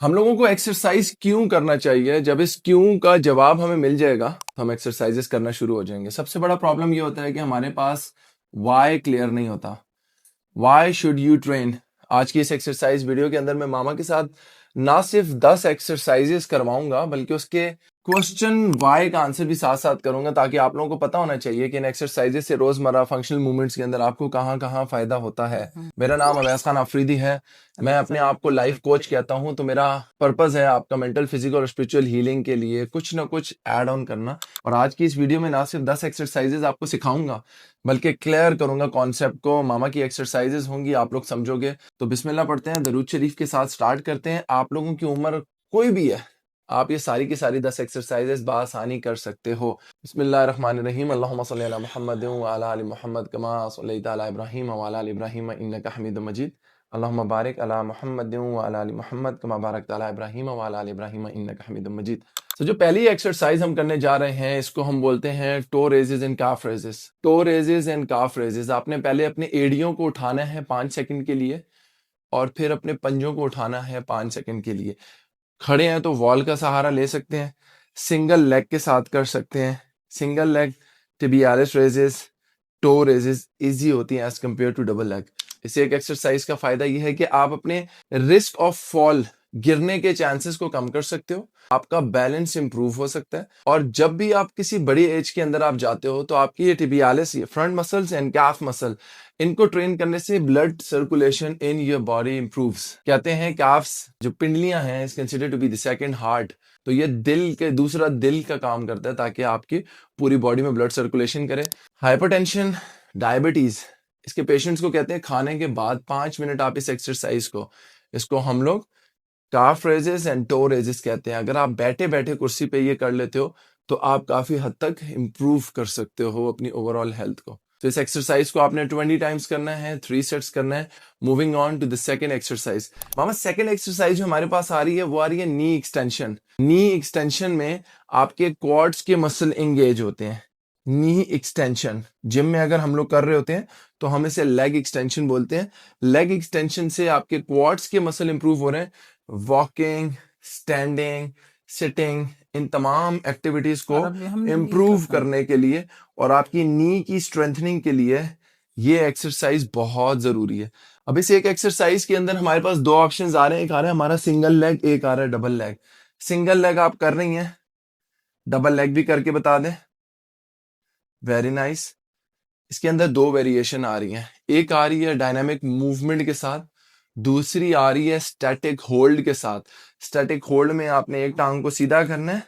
हम लोगों को एक्सरसाइज क्यों करना चाहिए? जब इस क्यों का जवाब हमें मिल जाएगा तो हम एक्सरसाइजेस करना शुरू हो जाएंगे। सबसे बड़ा प्रॉब्लम ये होता है कि हमारे पास वाई क्लियर नहीं होता। Why should you train? आज की इस एक्सरसाइज वीडियो के अंदर मैं मामा के साथ ना सिर्फ 10 एक्सरसाइजेस करवाऊंगा बल्कि उसके क्वेश्चन वाई का आंसर भी साथ साथ करूंगा, ताकि आप लोगों को पता होना चाहिए कि इन एक्सरसाइजेस से रोजमर्रा फंक्शनल मूवमेंट्स के अंदर आपको कहाँ कहाँ फायदा होता है। मेरा नाम अवैस खान आफरीदी है। मैं अपने आप को लाइफ कोच कहता हूं, तो मेरा पर्पस है आपका मेंटल, फिजिकल और स्पिरिचुअल हीलिंग के लिए कुछ ना कुछ ऐड ऑन करना। और आज की इस वीडियो में ना सिर्फ 10 एक्सरसाइजेस आपको सिखाऊंगा बल्कि क्लियर करूंगा कॉन्सेप्ट को। मामा की एक्सरसाइजेस होंगी, आप लोग समझोगे। तो बिस्मिल्लाह पढ़ते हैं, दरूद शरीफ के साथ स्टार्ट करते हैं। आप लोगों की उम्र कोई भी है, आप ये सारी की सारी 10 एक्सरसाइजेस बासानी कर सकते हो। बिस्मिल्लाहिर्रहमानिर्रहीम। अल्लाहुम्मा सल्ली अला मुहम्मद व अला आलि मुहम्मद कमा सल्लैता अला इब्राहीम व अला आलि इब्राहीम इन्नका हमीदुम मजीद। अल्लाहुम्मा बारिक अला मुहम्मद व अला आलि मुहम्मद कमा बारकता अला इब्राहीम व अला आलि इब्राहीम इन्नका हमीदुम मजीद। तो जो पहली एक्सरसाइज हम करने जा रहे हैं, इसको हम बोलते हैं toe raises and calf raises. Toe raises and calf raises. आपने पहले अपने एड़ियों को उठाना है 5 सेकंड के लिए और फिर अपने पंजों को उठाना है 5 सेकंड के लिए। खड़े हैं तो वॉल का सहारा ले सकते हैं, सिंगल लेग के साथ कर सकते हैं। Single leg tibialis raises, toe raises easy होती हैं as compared to double leg. इसे एक एक्सरसाइज का फायदा यह है कि आप अपने रिस्क ऑफ फॉल, गिरने के चांसेस को कम कर सकते हो, आपका बैलेंस इंप्रूव हो सकता है। और जब भी आप किसी बड़ी एज के अंदर आप जाते हो तो आपकी ये टिबियालिस, ये front muscles and calf muscle, इनको ट्रेन करने से blood circulation in your body improves. कहते हैं कैफ्स जो पिंडलियां हैं is considered to be the second heart. तो ये दिल के दूसरा दिल का काम करता है ताकि आपकी पूरी बॉडी में ब्लड सर्कुलेशन करे। हाइपरटेंशन, डायबिटीज, इसके पेशेंट्स को कहते हैं खाने के बाद 5 मिनट आप इस एक्सरसाइज को, इसको हम लोग काफ रेजेस एंड टो रेजेस कहते हैं। अगर आप बैठे बैठे कुर्सी पे ये कर लेते हो तो आप काफी हद तक इंप्रूव कर सकते हो अपनी ओवरऑल हेल्थ को। तो इस एक्सरसाइज को आपने 20 टाइम्स करना है, 3 सेट्स करना है। Moving on to the second exercise. मामा सेकंड एक्सरसाइज जो हमारे पास आ रही है वो आ रही है नी एक्सटेंशन। नी एक्सटेंशन में आपके क्वाड्स के मसल एंगेज होते हैं। नी एक्सटेंशन जिम में अगर हम लोग कर रहे होते हैं तो हम इसे लेग एक्सटेंशन बोलते हैं। लेग एक्सटेंशन से आपके क्वाड्स के मसल इंप्रूव हो रहे हैं। वॉकिंग, स्टैंडिंग, सिटिंग, इन तमाम एक्टिविटीज को इम्प्रूव करने के लिए और आपकी नी की स्ट्रेंथनिंग के लिए ये एक्सरसाइज बहुत जरूरी है। अब इस एक एक्सरसाइज के अंदर हमारे पास 2 ऑप्शंस आ रहे हैं। एक आ रहा है हमारा सिंगल लेग, एक आ रहा है डबल लेग। सिंगल लेग आप कर रही हैं, डबल लेग भी करके बता दें। Very nice. इसके अंदर 2 वेरिएशन आ रही हैं। एक आ रही है डायनामिक मूवमेंट के साथ, दूसरी आ रही है स्टैटिक होल्ड के साथ। स्टैटिक होल्ड में आपने एक टांग को सीधा करना है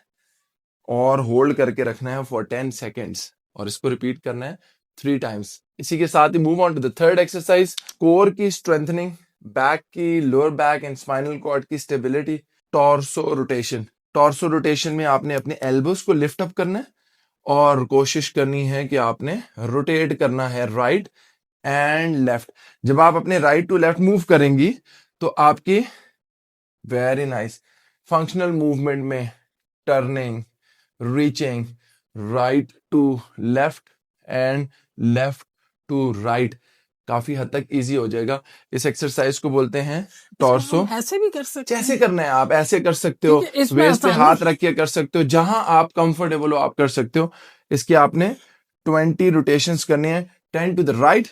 और होल्ड करके रखना है फॉर 10 सेकेंड्स और इसको रिपीट करना है 3 टाइम्स। इसी के साथ ही move on to the third exercise. Core की स्ट्रेंथनिंग, बैक की, lower back and spinal cord की stability, torso rotation. Torso rotation में आपने अपने एल्बोस को लिफ्ट अप करना है और कोशिश करनी है कि आपने रोटेट करना है राइट एंड लेफ्ट। जब आप अपने राइट टू लेफ्ट मूव करेंगी तो आपकी वेरी नाइस फंक्शनल मूवमेंट में turning, reaching, right to left and left to right काफी हद तक इजी हो जाएगा। इस एक्सरसाइज को बोलते हैं टॉर्सो। ऐसे भी कर सकते हैं, कैसे करना है आप ऐसे कर सकते हो, वेस्ट पे हाथ रख के कर सकते हो, जहां आप कंफर्टेबल हो आप कर सकते हो। इसके आपने 20 रोटेशंस करने हैं, 10 to the right,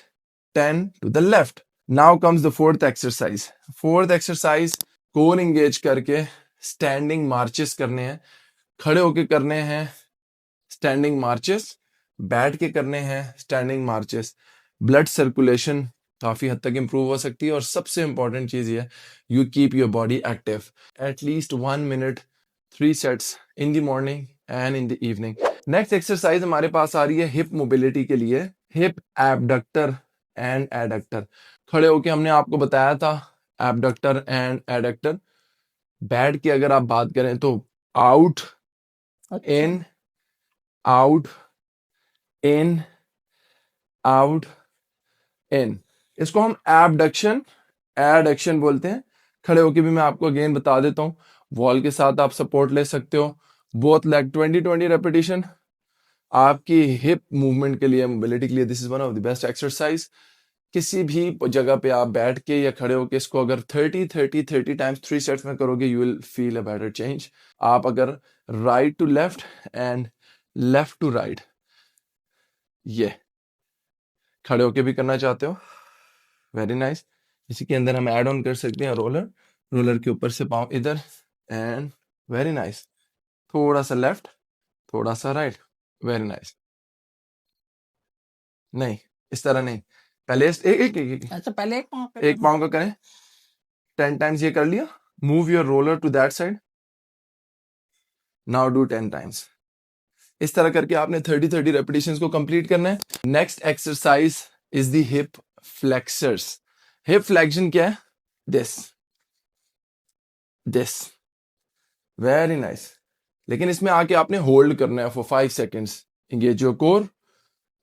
10 to the left. Now comes the fourth exercise. Fourth exercise, core engage करके स्टैंडिंग मार्चेस करने हैं। खड़े होके करने हैं स्टैंडिंग मार्चेस, बैठ के करने हैं स्टैंडिंग मार्चेस। ब्लड सर्कुलेशन काफी हद तक इंप्रूव हो सकती है और सबसे इंपॉर्टेंट चीज ये है, you keep your body active at least 1 minute, 3 sets in the morning and in the evening. Next exercise हमारे पास आ रही है हिप मोबिलिटी के लिए, हिप एबडक्टर एंड एडक्टर। खड़े होके हमने आपको बताया था एबडक्टर एंड एडक्टर। बैठ के अगर आप बात करें तो out in, out in, out in, इसको हम एबडक्शन एडक्शन बोलते हैं। खड़े होके भी मैं आपको अगेन बता देता हूँ, वॉल के साथ आप सपोर्ट ले सकते हो। बोथ लेग 20-20 रेपिटेशन आपकी हिप मूवमेंट के लिए, मोबिलिटी के लिए this is one of the best exercise. किसी भी जगह पे आप बैठ के या खड़े होके इसको अगर 30 टाइम्स 3 सेट्स में करोगे, you will feel a better change. आप अगर right to left and left to right ये खड़े होके भी करना चाहते हो, वेरी नाइस। इसी के अंदर हम ऐड ऑन कर सकते हैं रोलर, रोलर के ऊपर से पाँव इधर एंड वेरी नाइस, थोड़ा सा लेफ्ट थोड़ा सा राइट, वेरी नाइस। नहीं, इस तरह नहीं, पहले अच्छा पहले एक पाँव का करें, 10 टाइम्स ये कर लिया, move your roller to that side, now do 10 times. इस तरह करके आपने 30 रेपिटेशंस को कंप्लीट करना है। Next exercise is the hip flexors. Hip flexion क्या है? This very nice. लेकिन इसमें आके आपने होल्ड करना है for 5 seconds. Engage your core,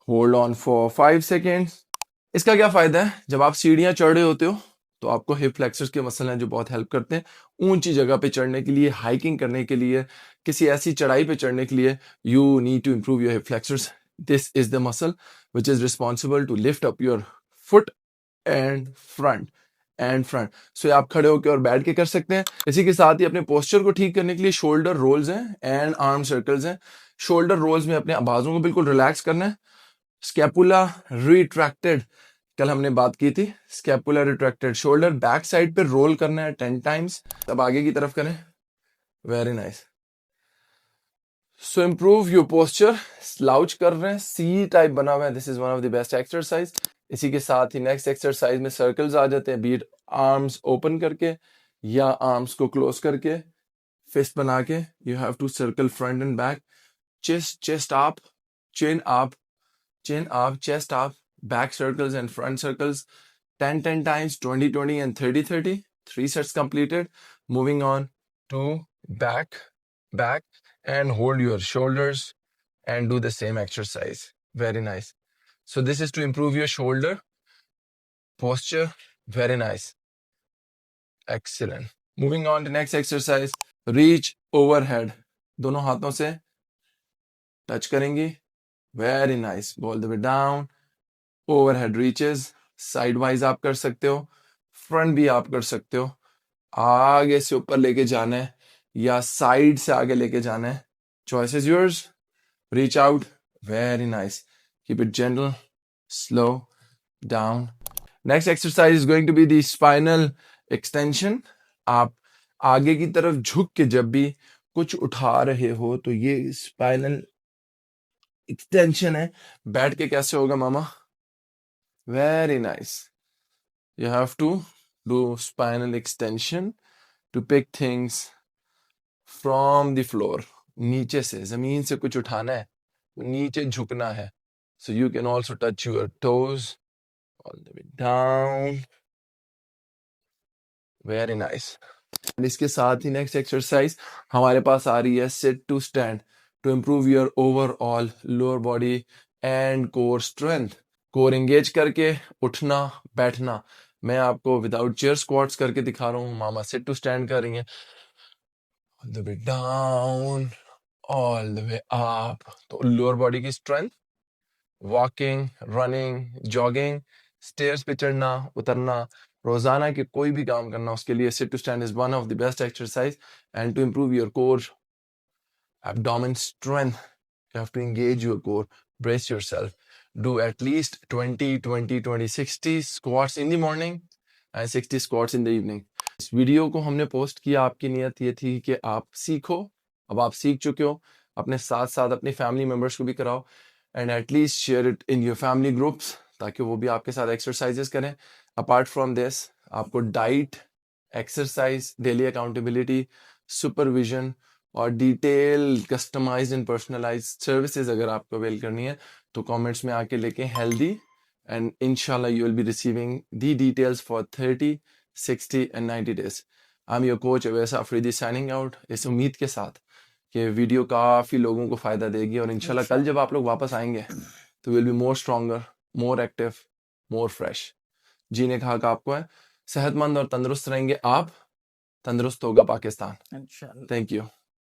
hold on for 5 seconds. इसका क्या फायदा है? जब आप सीढ़ियां चढ़ रहे होते हो तो आपको हिप फ्लेक्सर्स के मसल हैं जो बहुत हेल्प करते हैं ऊंची जगह पे चढ़ने के लिए, हाइकिंग करने के लिए, किसी ऐसी चढ़ाई पे चढ़ने के लिए। You need to improve your hip flexors. This is the muscle which is responsible to lift up your foot and front. So आप खड़े होकर और बैठ के कर सकते हैं। इसी के साथ ही अपने पोस्चर को ठीक करने के लिए शोल्डर रोल्स हैं एंड आर्म सर्कल्स हैं। शोल्डर रोल्स में अपने बाजुओं को बिल्कुल रिलैक्स करना है। स्कैपुला रिट्रैक्टेड, कल हमने बात की थी, scapula retracted, shoulder back side पे रोल करना है 10 टाइम्स। तब आगे की तरफ करें, very nice. So improve your posture. Slouch कर रहे हैं, सी टाइप बना हुआ है, this is one of the best exercise. इसी के साथ ही नेक्स्ट एक्सरसाइज में सर्कल्स आ जाते हैं, बीट आर्म्स ओपन करके या आर्म्स को क्लोज करके, फिस्ट बना के you have to circle front and back, chest up, chin up, chest up, back circles and front circles, 10 times, 20 and 30. 3 sets completed. Moving on to back and hold your shoulders and do the same exercise. Very nice. So this is to improve your shoulder posture. Very nice. Excellent. Moving on to next exercise. Reach overhead. दोनों हाथों से touch करेंगे. Very nice. Go all the way down. Overhead reaches, side wise आप कर सकते हो, front भी आप कर सकते हो, आगे से ऊपर लेके जाना है या साइड से आगे लेके जाना है, choice is yours. Reach out, very nice, keep it gentle, slow down. Next exercise is going to be the spinal extension. आप आगे की तरफ झुक के जब भी कुछ उठा रहे हो तो ये स्पाइनल एक्सटेंशन है। बैठ के कैसे होगा मामा? Very nice. You have to do spinal extension to pick things from the floor. नीचे से, जमीन से कुछ उठाना है, नीचे झुकना है. So you can also touch your toes all the way down. Very nice. And इसके साथ ही next exercise हमारे पास आ रही है sit to stand to improve your overall lower body and core strength. Core engage करके उठना बैठना। मैं आपको विदाउट चेयर स्क्वाट्स करके दिखा रहा हूँ, मामा सिट टू स्टैंड कर रही हैं, all the way down, all the way up. तो लोअर बॉडी की strength, walking, running, jogging, stairs पे चढ़ना उतरना, रोजाना के कोई भी काम करना, उसके लिए sit to stand is one of the best exercise. And to improve your core abdomen strength, you have to engage your core, brace yourself, do at least 20 60 squats in the morning and 60 squats in the evening. इस video को हमने post किया, आपकी नियत ये थी कि आप सीखो। अब आप सीख चुके हो, अपने साथ साथ अपने फैमिली मेंबर्स को भी कराओ and at least share it in your family groups, ताकि वो भी आपके साथ एक्सरसाइजेस करें। अपार्ट फ्रॉम दिस आपको diet, exercise, daily accountability, supervision और detail customised and personalised services अगर आपको अवेल करनी है तो कमेंट्स में आके लेके हेल्दी, एंड इंशाल्लाह you will be receiving the details for 30, 60 and 90 days. I am your coach Awais Afridi signing out, इस उम्मीद के साथ कि वीडियो काफ़ी लोगों को फ़ायदा देगी और इंशाल्लाह कल जब आप लोग वापस आएंगे तो will be more stronger, more active, more fresh. जीने का हक आपको है। सेहतमंद और तंदुरुस्त रहेंगे आप, तंदुरुस्त होगा पाकिस्तान। इंशाल्लाह। Thank you.